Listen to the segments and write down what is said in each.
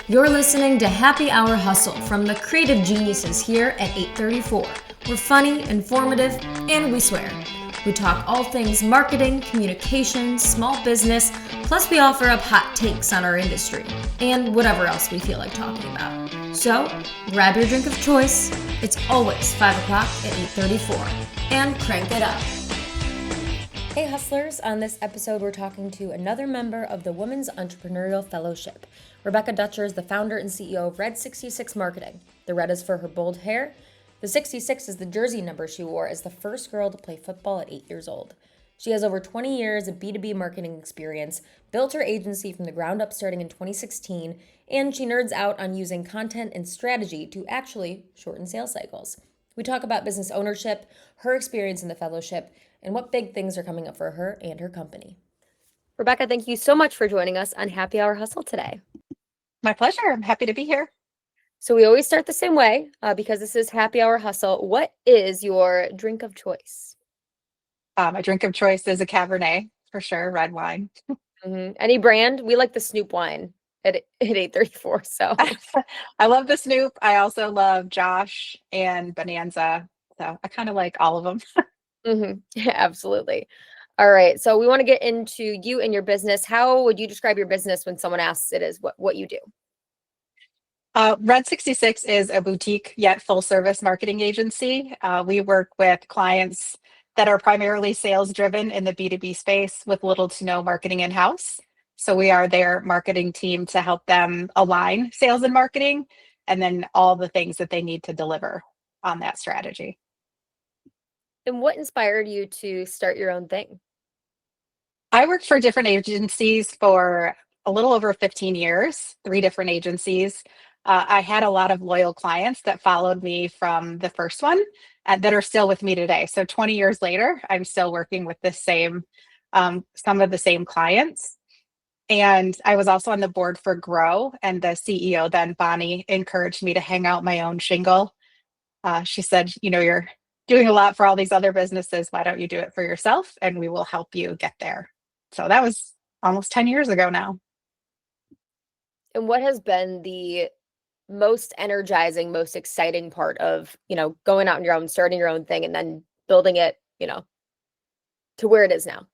You're listening to Happy Hour Hustle from the creative geniuses here at 834. We're funny, informative, and we swear. We talk all things marketing, communication, small business, plus we offer up hot takes on our industry and whatever else we feel like talking about. So, grab your drink of choice. It's always 5 o'clock at 834. And crank it up. Hey Hustlers, on this episode we're talking to another member of the Women's Entrepreneurial Fellowship. Rebecca Dutcher is the founder and CEO of Red 66 Marketing. The red is for her bold hair. The 66 is the jersey number she wore as the first girl to play football at 8 years old. She has over 20 years of B2B marketing experience, built her agency from the ground up starting in 2016, and she nerds out on using content and strategy to actually shorten sales cycles. We talk about business ownership, her experience in the fellowship, and what big things are coming up for her and her company. Rebecca, thank you so much for joining us on Happy Hour Hustle today. My pleasure. I'm happy to be here. So we always start the same way because this is Happy Hour Hustle. What is your drink of choice? My drink of choice is a Cabernet, for sure, red wine. Any brand? We like the Snoop wine at 834. So I love the Snoop. I also love Josh and Bonanza. So I kind of like all of them. Yeah, absolutely. All right. So we want to get into you and your business. How would you describe your business when someone asks it is what you do? Red 66 is a boutique yet full service marketing agency. We work with clients that are primarily sales driven in the B2B space with little to no marketing in house. So we are their marketing team to help them align sales and marketing and then all the things that they need to deliver on that strategy. And what inspired you to start your own thing? I worked for different agencies for a little over 15 years, 3 different agencies. I had a lot of loyal clients that followed me from the first one and that are still with me today. So 20 years later, I'm still working with some of the same clients. And I was also on the board for Grow, and the CEO then, Bonnie, encouraged me to hang out my own shingle. She said, you're doing a lot for all these other businesses. Why don't you do it for yourself? And we will help you get there. So that was almost 10 years ago now. And what has been the most energizing, most exciting part of, going out on your own, starting your own thing and then building it, to where it is now?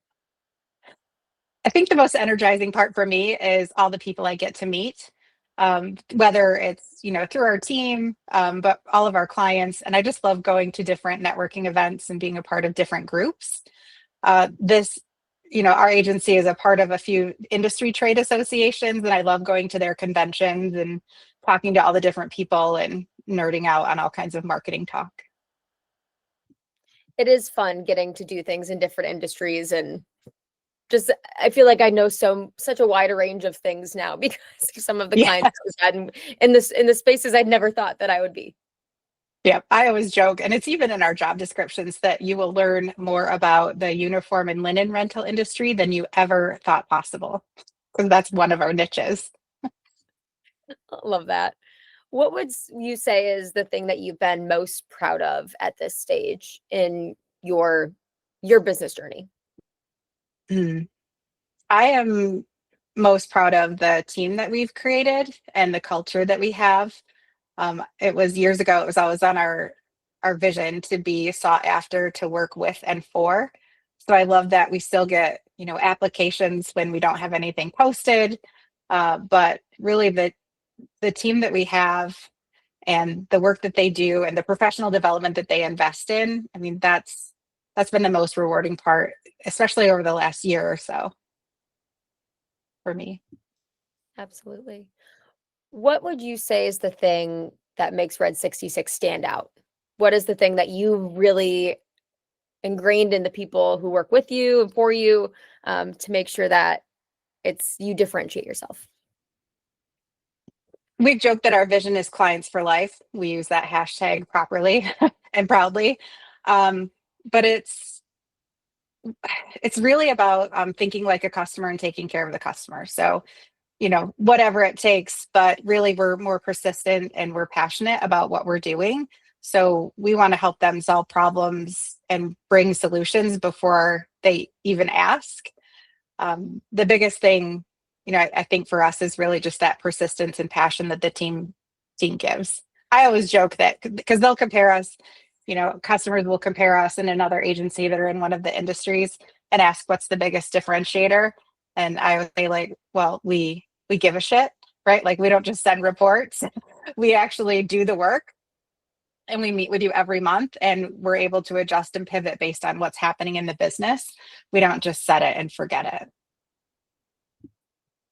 I think the most energizing part for me is all the people I get to meet, whether it's, through our team, but all of our clients. And I just love going to different networking events and being a part of different groups. Our agency is a part of a few industry trade associations, and I love going to their conventions and talking to all the different people and nerding out on all kinds of marketing talk. It is fun getting to do things in different industries, and just I feel like I know such a wide range of things now because of some of the clients I've had in the spaces I'd never thought that I would be. Yeah, I always joke, and it's even in our job descriptions, that you will learn more about the uniform and linen rental industry than you ever thought possible, because that's one of our niches. Love that. What would you say is the thing that you've been most proud of at this stage in your business journey? I am most proud of the team that we've created and the culture that we have. It was years ago, it was always on our vision to be sought after, to work with and for. So I love that we still get, applications when we don't have anything posted. But really the team that we have and the work that they do and the professional development that they invest in, I mean, that's been the most rewarding part, especially over the last year or so for me. Absolutely. What would you say is the thing that makes Red 66 stand out? What is the thing that you really ingrained in the people who work with you and for you to make sure that you differentiate yourself? We've joked that our vision is clients for life. We use that hashtag properly and proudly. But it's really about thinking like a customer and taking care of the customer. So, whatever it takes, but really we're more persistent and we're passionate about what we're doing. So we want to help them solve problems and bring solutions before they even ask. The biggest thing, I think for us is really just that persistence and passion that the team gives. I always joke that because they'll compare us, customers will compare us and another agency that are in one of the industries and ask what's the biggest differentiator. And I would say like, well, we give a shit, right? Like we don't just send reports. We actually do the work and we meet with you every month and we're able to adjust and pivot based on what's happening in the business. We don't just set it and forget it.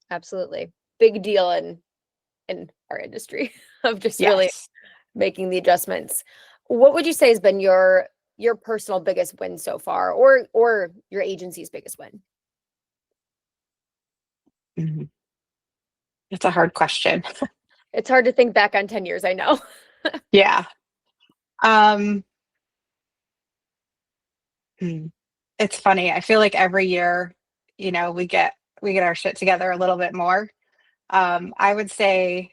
Absolutely. Big deal in our industry of just really Yes. making the adjustments. What would you say has been your personal biggest win so far, or your agency's biggest win? Mhm. It's a hard question. It's hard to think back on 10 years, I know. Yeah. Um, it's funny. I feel like every year, we get our shit together a little bit more. I would say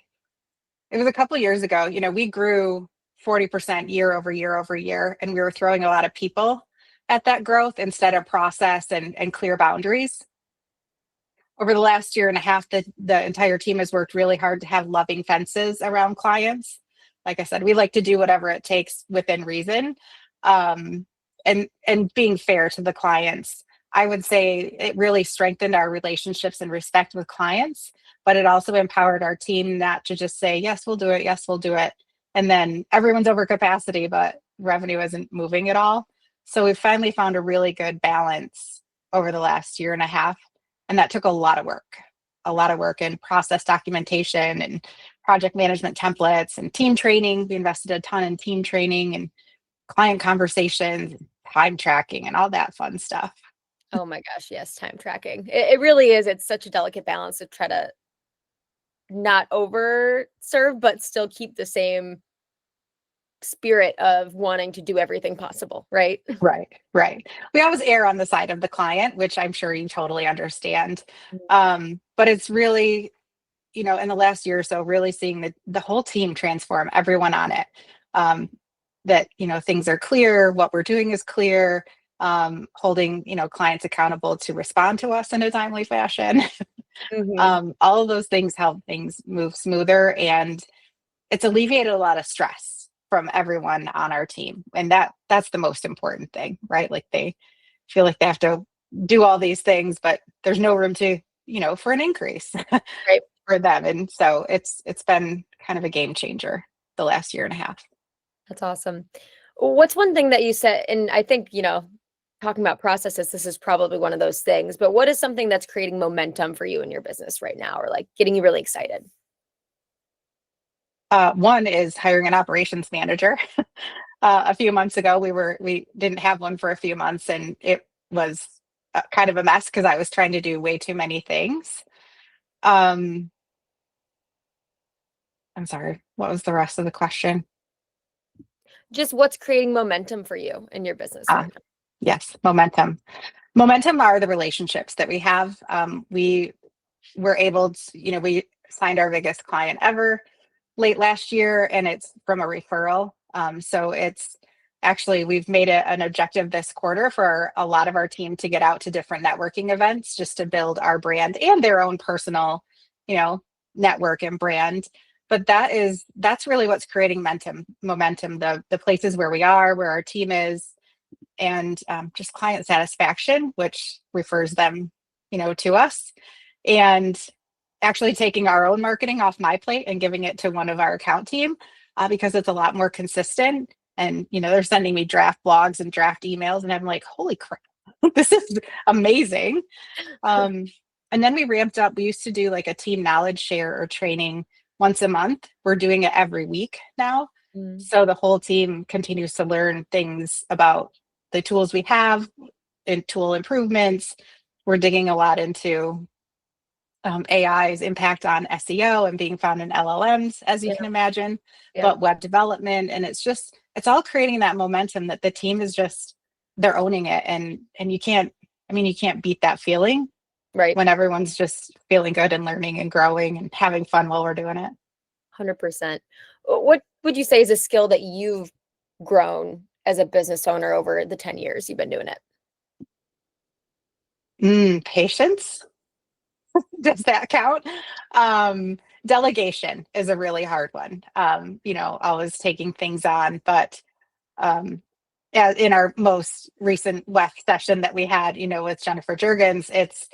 it was a couple years ago, we grew 40% year over year, and we were throwing a lot of people at that growth instead of process and clear boundaries. Over the last year and a half, the entire team has worked really hard to have loving fences around clients. Like I said, we like to do whatever it takes within reason, um, and being fair to the clients. I would say it really strengthened our relationships and respect with clients, but it also empowered our team not to just say, yes, we'll do it. Yes, we'll do it. And then everyone's over capacity, but revenue isn't moving at all. So we finally found a really good balance over the last year and a half. And that took a lot of work in process documentation and project management templates and team training. We invested a ton in team training and client conversations, time tracking, and all that fun stuff. Oh my gosh, yes, time tracking. It really is. It's such a delicate balance to try to not over serve, but still keep the same spirit of wanting to do everything possible, right? Right, right. We always err on the side of the client, which I'm sure you totally understand. But it's really, in the last year or so, really seeing the whole team transform, everyone on it. Um, that, things are clear, what we're doing is clear, holding, clients accountable to respond to us in a timely fashion. Mhm. All of those things help things move smoother, and it's alleviated a lot of stress from everyone on our team. And that's the most important thing, right? Like they feel like they have to do all these things, but there's no room to, for an increase Right. for them. And so it's been kind of a game changer the last year and a half. That's awesome. What's one thing that you said, and I think, talking about processes, this is probably one of those things, but what is something that's creating momentum for you in your business right now, or like getting you really excited? One is hiring an operations manager. A few months ago, we didn't have one for a few months, and it was kind of a mess because I was trying to do way too many things. Um, I'm sorry. What was the rest of the question? Just what's creating momentum for you in your business Ah, right now? yes, momentum. Momentum are the relationships that we have. We were able to, we signed our biggest client ever late last year, and it's from a referral. So it's actually, we've made it an objective this quarter for a lot of our team to get out to different networking events just to build our brand and their own personal, you know, network and brand. But that's really what's creating momentum, the places where we are, where our team is, and just client satisfaction, which refers them, to us. And actually taking our own marketing off my plate and giving it to one of our account team, because it's a lot more consistent. And they're sending me draft blogs and draft emails, and I'm like, holy crap, this is amazing. Um, and then we ramped up. We used to do like a team knowledge share or training once a month. We're doing it every week now. Mm. So the whole team continues to learn things about the tools we have and tool improvements. We're digging a lot into AI's impact on SEO and being found in LLMs, as you Yeah. can imagine, Yeah. but web development. And it's all creating that momentum that the team is just, they're owning it. And you can't beat that feeling Right. when everyone's just feeling good and learning and growing and having fun while we're doing it. 100%. What would you say is a skill that you've grown as a business owner over the 10 years you've been doing it? Patience. Does that count? Delegation is a really hard one. Always taking things on, but um, in our most recent WEF session that we had, with Jennifer Jurgens, it's,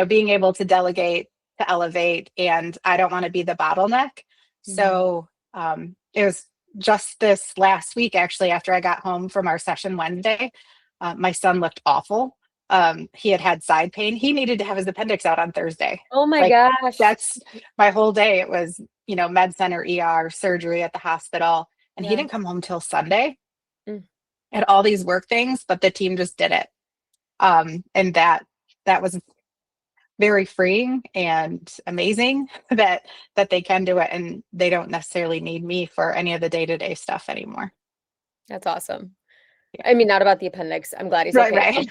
being able to delegate, to elevate, and I don't want to be the bottleneck. So it was just this last week, actually, after I got home from our session Wednesday, my son looked awful. He had side pain. He needed to have his appendix out on Thursday. Oh my Like, gosh. that's my whole day. It was, med center, ER, surgery at the hospital. And he Yeah. didn't come home till Sunday. Mm. Had all these work things, but the team just did it. And that was very freeing and amazing that they can do it, and they don't necessarily need me for any of the day-to-day stuff anymore. That's awesome. Yeah. I mean, not about the appendix. I'm glad he's Right, okay.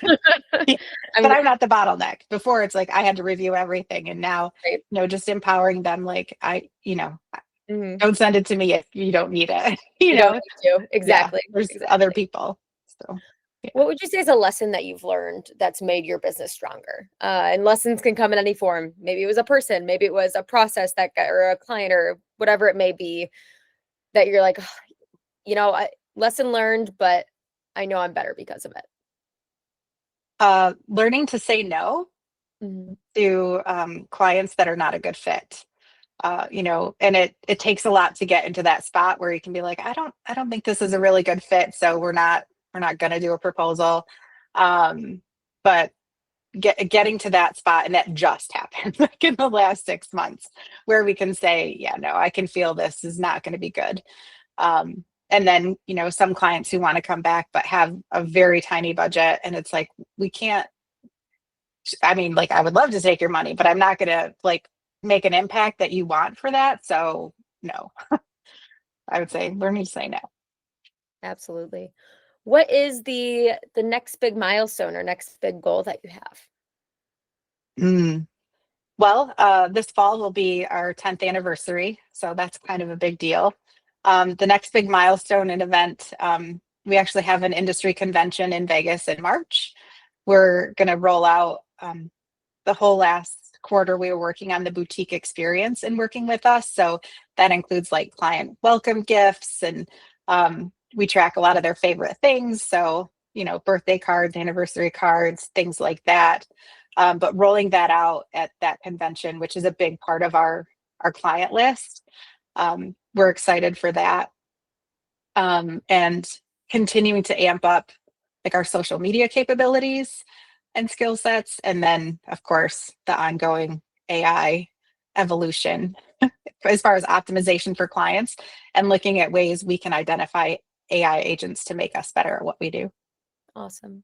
right. But I'm not the bottleneck. Before, it's like I had to review everything, and now, Right. just empowering them. Like, Mhm. don't send it to me if you don't need it. You don't need to. Exactly. Yeah, there's Exactly. other people. So. Yeah. What would you say is a lesson that you've learned that's made your business stronger? And lessons can come in any form. Maybe it was a person, maybe it was a process or a client or whatever it may be that you're like, lesson learned, but I know I'm better because of it. Learning to say no to clients that are not a good fit. And it takes a lot to get into that spot where you can be like, I don't think this is a really good fit, so we're not going to do a proposal. But getting to that spot, and that just happened like in the last 6 months, where we can say, yeah, no, I can feel this is not going to be good. And then, some clients who want to come back but have a very tiny budget, and it's like, we can't, I mean, like, I would love to take your money, but I'm not going to make an impact that you want for that. So no. I would say learning to say no. Absolutely. What is the next big milestone or next big goal that you have? Well, this fall will be our 10th anniversary, so that's kind of a big deal. The next big milestone and event, we actually have an industry convention in Vegas in March. We're going to roll out the whole last quarter. We were working on the boutique experience and working with us. So that includes like client welcome gifts, and we track a lot of their favorite things. So, birthday cards, anniversary cards, things like that. But rolling that out at that convention, which is a big part of our client list. We're excited for that. And continuing to amp up like our social media capabilities and skill sets. And then, of course, the ongoing AI evolution as far as optimization for clients, and looking at ways we can identify AI agents to make us better at what we do. Awesome.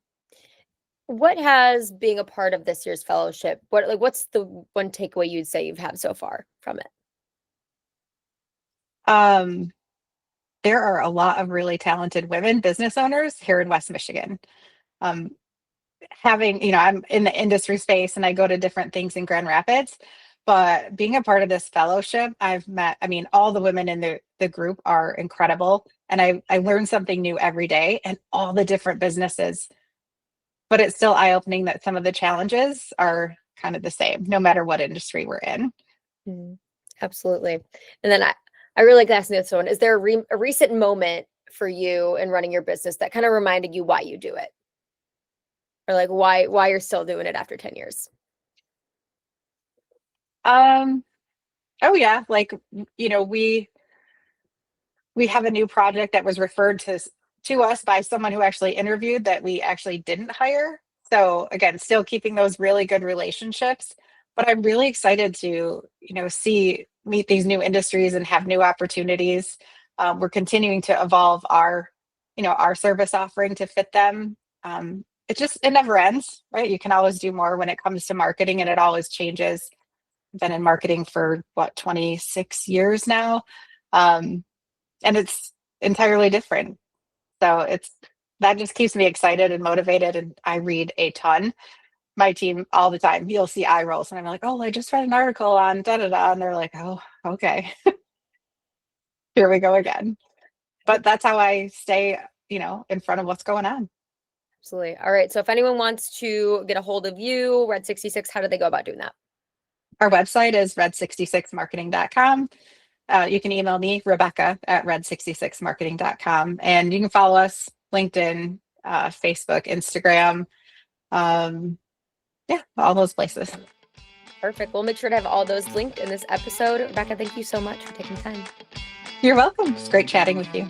What has being a part of this year's fellowship, what's the one takeaway you'd say you've had so far from it? There are a lot of really talented women business owners here in West Michigan. Having, I'm in the industry space and I go to different things in Grand Rapids, but being a part of this fellowship, I've met, all the women in the group are incredible. And I learn something new every day, and all the different businesses, but it's still eye-opening that some of the challenges are kind of the same, no matter what industry we're in. Absolutely. And then I really like asking this one. Is there a recent moment for you in running your business that kind of reminded you why you do it? Or like why you're still doing it after 10 years? Oh yeah. Like, we have a new project that was referred to us by someone who actually interviewed that we actually didn't hire. So again, still keeping those really good relationships, but I'm really excited to, meet these new industries and have new opportunities. We're continuing to evolve our service offering to fit them. It never ends, right? You can always do more when it comes to marketing, and it always changes. I've been in marketing for 26 years now. And it's entirely different. So that just keeps me excited and motivated. And I read a ton. My team all the time, you'll see eye rolls, and I'm like, oh, I just read an article on da da da, and they're like, oh, okay. Here we go again. But that's how I stay, in front of what's going on. Absolutely. All right. So if anyone wants to get a hold of you, Red 66, how do they go about doing that? Our website is red66marketing.com. You can email me, Rebecca, at red66marketing.com. And you can follow us, LinkedIn, Facebook, Instagram. Yeah, all those places. Perfect. We'll make sure to have all those linked in this episode. Rebecca, thank you so much for taking time. You're welcome. It's great chatting with you.